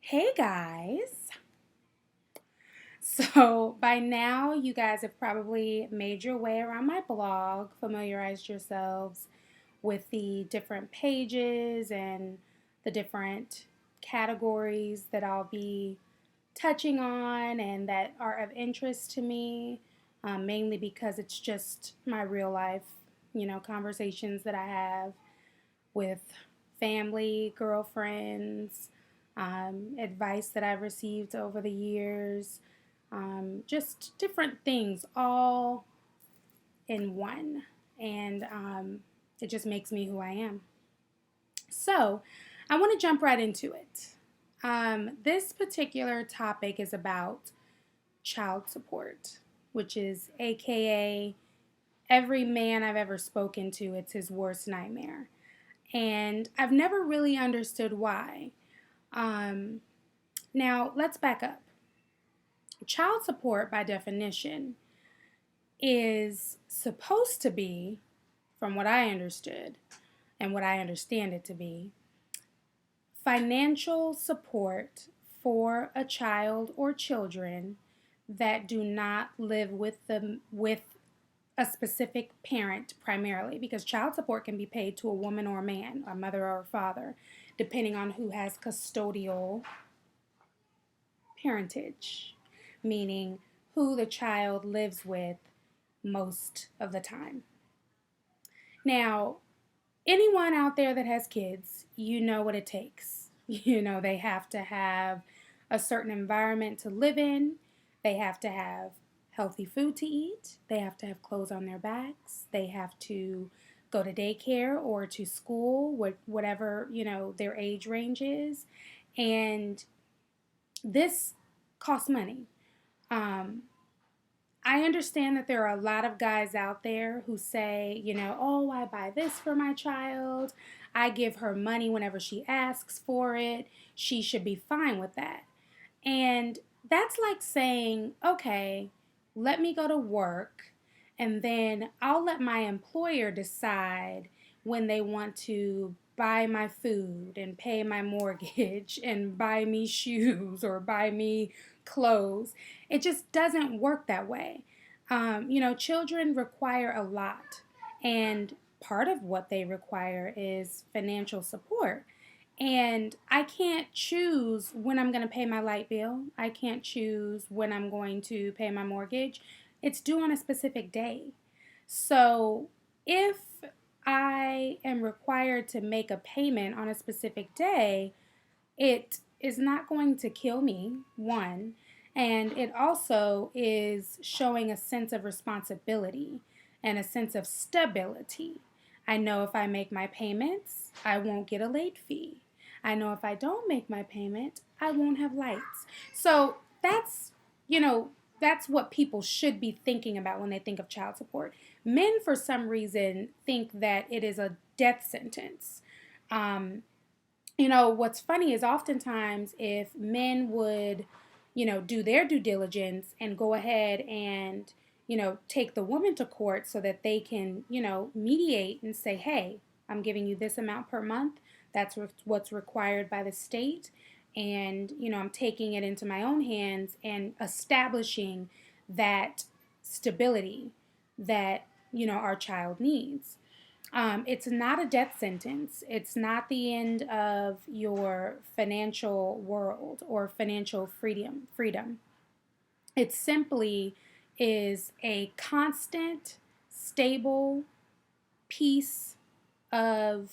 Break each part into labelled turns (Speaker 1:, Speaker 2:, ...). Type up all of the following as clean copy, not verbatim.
Speaker 1: Hey guys. So by now, you guys have probably made your way around my blog, familiarized yourselves with the different pages and the different categories that I'll be touching on and that are of interest to me, mainly because it's just my real life, conversations that I have with family, girlfriends, advice that I've received over the years, just different things all in one. And it just makes me who I am. So I want to jump right into it. This particular topic is about child support, which is AKA every man I've ever spoken to, it's his worst nightmare. And I've never really understood why. Um, Now, let's back up. Child support, by definition, is supposed to be, from what I understood and what I understand it to be, financial support for a child or children that do not live with a specific parent primarily, because child support can be paid to a woman or a man, a mother or a father, depending on who has custodial parentage, meaning who the child lives with most of the time. Now, anyone out there that has kids, you know what it takes. They have to have a certain environment to live in, they have to have healthy food to eat, they have to have clothes on their backs, they have to go to daycare or to school, whatever, their age range is. And this costs money. Um, I understand that there are a lot of guys out there who say, oh, I buy this for my child. I give her money whenever she asks for it. She should be fine with that. And that's like saying, okay, let me go to work and then I'll let my employer decide when they want to buy my food and pay my mortgage and buy me shoes or buy me clothes. It just doesn't work that way. Children require a lot, and part of what they require is financial support. And I can't choose when I'm going to pay my light bill. I can't choose when I'm going to pay my mortgage. It's due on a specific day. So if I am required to make a payment on a specific day, it is not going to kill me, one, and it also is showing a sense of responsibility and a sense of stability. I know if I make my payments, I won't get a late fee. I know if I don't make my payment, I won't have lights. So that's what people should be thinking about when they think of child support. Men, for some reason, think that it is a death sentence. Um, what's funny is oftentimes if men would, do their due diligence and go ahead and, take the woman to court so that they can, mediate and say, hey, I'm giving you this amount per month. That's what's required by the state. And, I'm taking it into my own hands and establishing that stability that, our child needs. It's not a death sentence. It's not the end of your financial world or financial freedom. It simply is a constant, stable piece of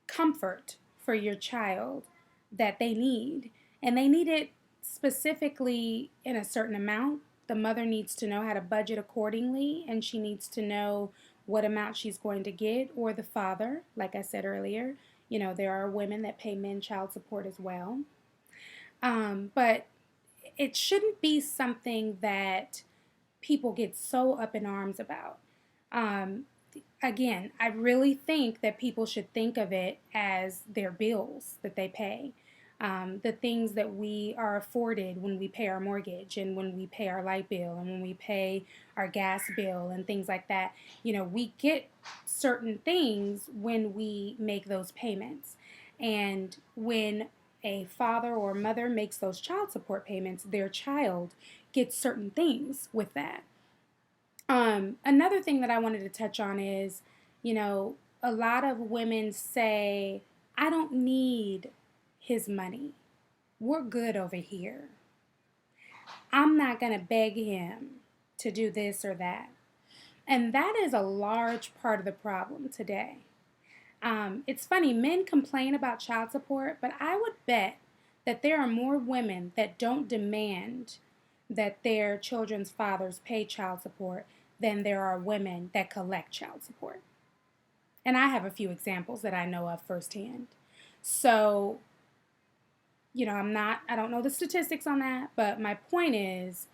Speaker 1: comfort for your child that they need. And they need it specifically in a certain amount. The mother needs to know how to budget accordingly, and she needs to know what amount she's going to get, or the father, like I said earlier. There are women that pay men child support as well. But it shouldn't be something that people get so up in arms about. Um, Again, I really think that people should think of it as their bills that they pay. The things that we are afforded when we pay our mortgage and when we pay our light bill and when we pay our gas bill and things like that. We get certain things when we make those payments. And when a father or mother makes those child support payments, their child gets certain things with that. Another thing that I wanted to touch on is, you know, a lot of women say, I don't need his money. We're good over here. I'm not going to beg him to do this or that. And that is a large part of the problem today. It's funny, men complain about child support, but I would bet that there are more women that don't demand that their children's fathers pay child support than there are women that collect child support. And I have a few examples that I know of firsthand. So, I don't know the statistics on that, but my point is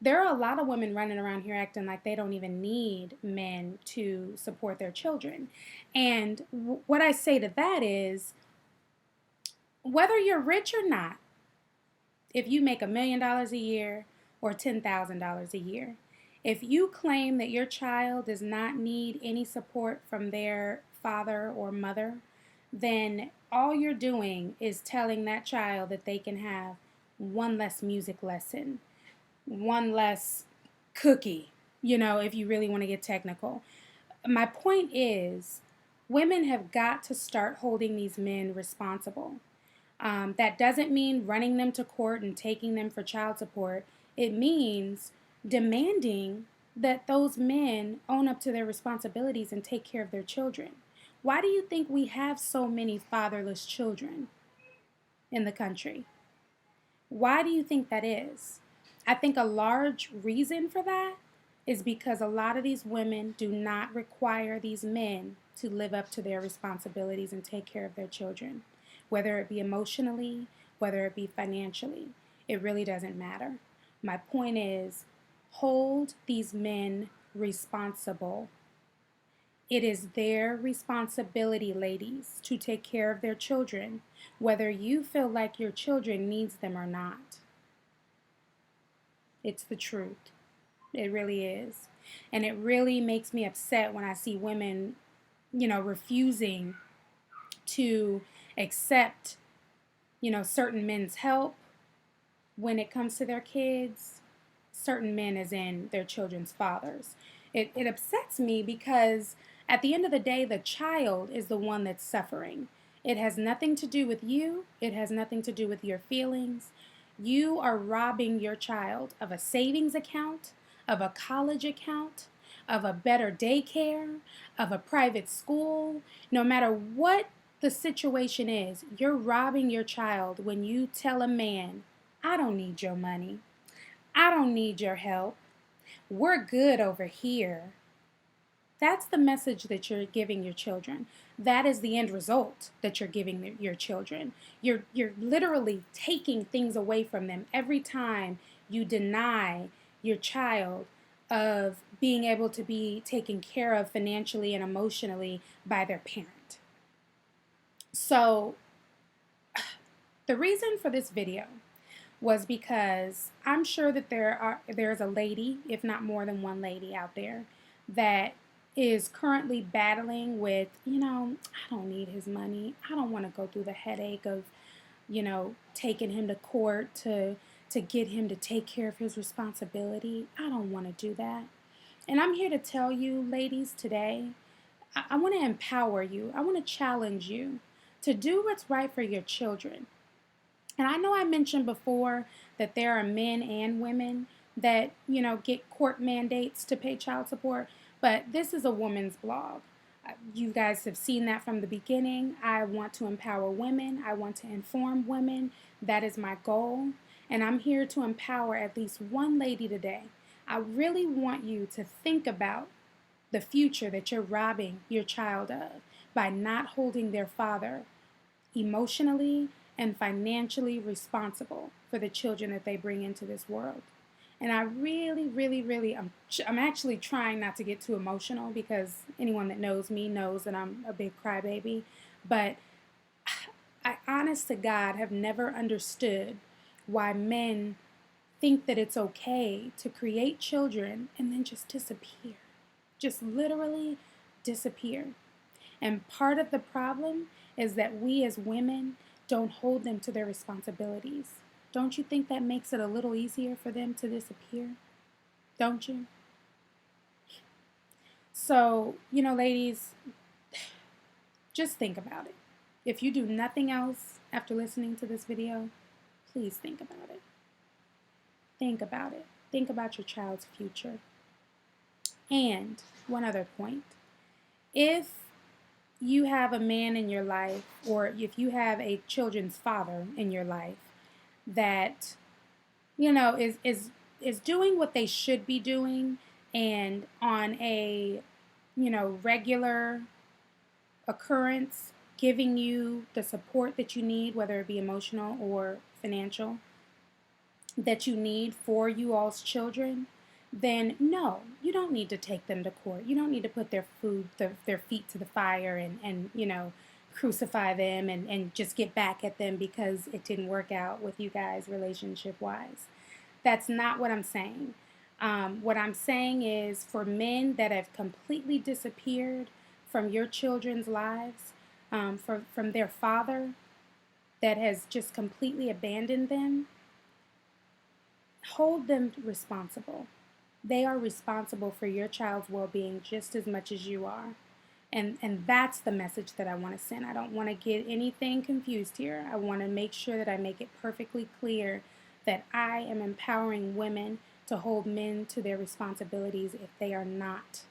Speaker 1: there are a lot of women running around here acting like they don't even need men to support their children. And what I say to that is whether you're rich or not, if you make $1 million a year or $10,000 a year, if you claim that your child does not need any support from their father or mother, then all you're doing is telling that child that they can have one less music lesson, one less cookie, if you really want to get technical. My point is, women have got to start holding these men responsible. That doesn't mean running them to court and taking them for child support. It means demanding that those men own up to their responsibilities and take care of their children. Why do you think we have so many fatherless children in the country? Why do you think that is? I think a large reason for that is because a lot of these women do not require these men to live up to their responsibilities and take care of their children, whether it be emotionally, whether it be financially. It really doesn't matter. My point is, hold these men responsible. It is their responsibility, ladies, to take care of their children, whether you feel like your children needs them or not. It's the truth. It really is. And it really makes me upset when I see women, refusing to accept, certain men's help when it comes to their kids, certain men as in their children's fathers. It upsets me because at the end of the day, the child is the one that's suffering. It has nothing to do with you. It has nothing to do with your feelings. You are robbing your child of a savings account, of a college account, of a better daycare, of a private school. No matter what the situation is, you're robbing your child when you tell a man, I don't need your money. I don't need your help. We're good over here. That's the message that you're giving your children. That is the end result that you're giving your children. You're literally taking things away from them every time you deny your child of being able to be taken care of financially and emotionally by their parent. So the reason for this video was because I'm sure that there's a lady, if not more than one lady out there, that is currently battling with, I don't need his money. I don't want to go through the headache of, taking him to court to get him to take care of his responsibility. I don't want to do that. And I'm here to tell you, ladies, today, I want to empower you. I want to challenge you to do what's right for your children. And I know I mentioned before that there are men and women that, get court mandates to pay child support, but this is a woman's blog. You guys have seen that from the beginning. I want to empower women. I want to inform women. That is my goal. And I'm here to empower at least one lady today. I really want you to think about the future that you're robbing your child of by not holding their father emotionally and financially responsible for the children that they bring into this world. And I really, I'm actually trying not to get too emotional because anyone that knows me knows that I'm a big crybaby. But I, honest to God, have never understood why men think that it's okay to create children and then just disappear. Just literally disappear. And part of the problem is that we as women don't hold them to their responsibilities. Don't you think that makes it a little easier for them to disappear? Don't you? So, ladies, just think about it. If you do nothing else after listening to this video, please think about it. Think about it. Think about your child's future. And one other point. If you have a man in your life, or if you have a children's father in your life that, is doing what they should be doing, and on a, regular occurrence, giving you the support that you need, whether it be emotional or financial, that you need for you all's children, then no, you don't need to take them to court. You don't need to put their feet to the fire and crucify them and just get back at them because it didn't work out with you guys relationship wise. That's not what I'm saying. What I'm saying is, for men that have completely disappeared from your children's lives, from their father that has just completely abandoned them, hold them responsible. They are responsible for your child's well-being just as much as you are. And that's the message that I want to send. I don't want to get anything confused here. I want to make sure that I make it perfectly clear that I am empowering women to hold men to their responsibilities if they are not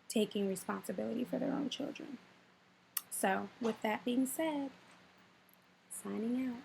Speaker 1: taking responsibility for their own children. So, with that being said, signing out.